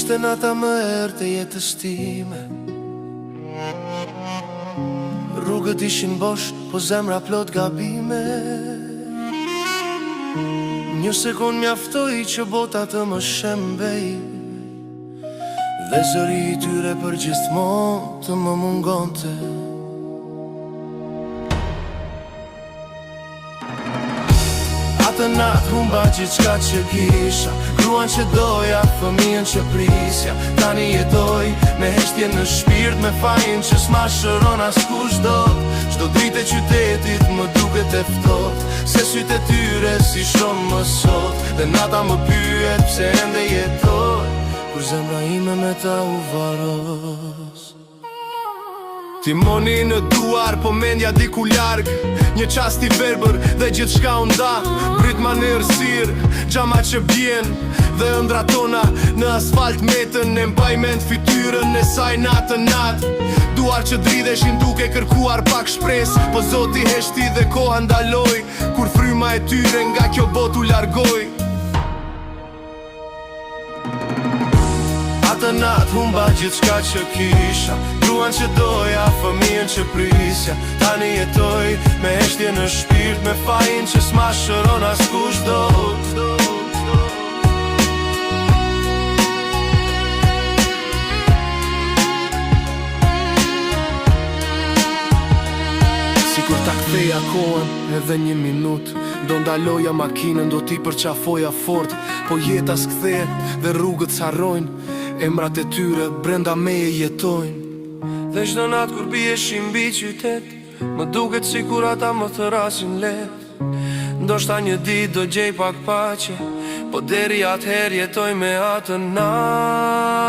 Ishte nata më erë të jetës time. Rrugët ishin bosh, po zemra plot gabime. Një sekund mjaftoi që bota të më shembej, dhe zëri i tyre për gjithmonë të më mungonte. Atë natë humba gjithçka që kisha, gruan që doja, fëmijën që prisja. Tani jetoj me heshtje në shpirt, me fajin që s'ma shëron askush dot. Çdo dritë e qytetit më duket e ftohtë, se sytë e tyre si shon më sot. Dhe nata më pyet pse ende jetoj, kur zemra ime me ta u varos. Timoni në duar, po mendja diku larg. Një qast i verbër dhe gjithçka u nda. Britma në errësirë, xhama që bjen, dhe ëndra tona në asfalt metën. E mbajment fytyrën e saj natë natë. Duar që dridheshin duke kërkuar pak shpres, po Zoti heshti dhe koha ndaloi, kur fryma e tyre nga kjo botë u largoi. Atë natë humba gjithçka që kisha, gruan që doja, fëmijën që prisja. Tani jetoj me heshtje në shpirt, me fajin që s'ma shëron askush dot. Sikur ta ktheja kohën edhe një minut, do ndaloja makinën, do t'i përqafoja fort. Po jeta s'kthehet dhe rrugët s'harrojnë, emrat e tyre brenda meje jetojnë. Dhe çdo natë kur bieshi mbi qytet, më duket sikur ata më thrasin let. Ndoshta një ditë do gjej pak paqe, po deri atëherë jetoj me atë natë.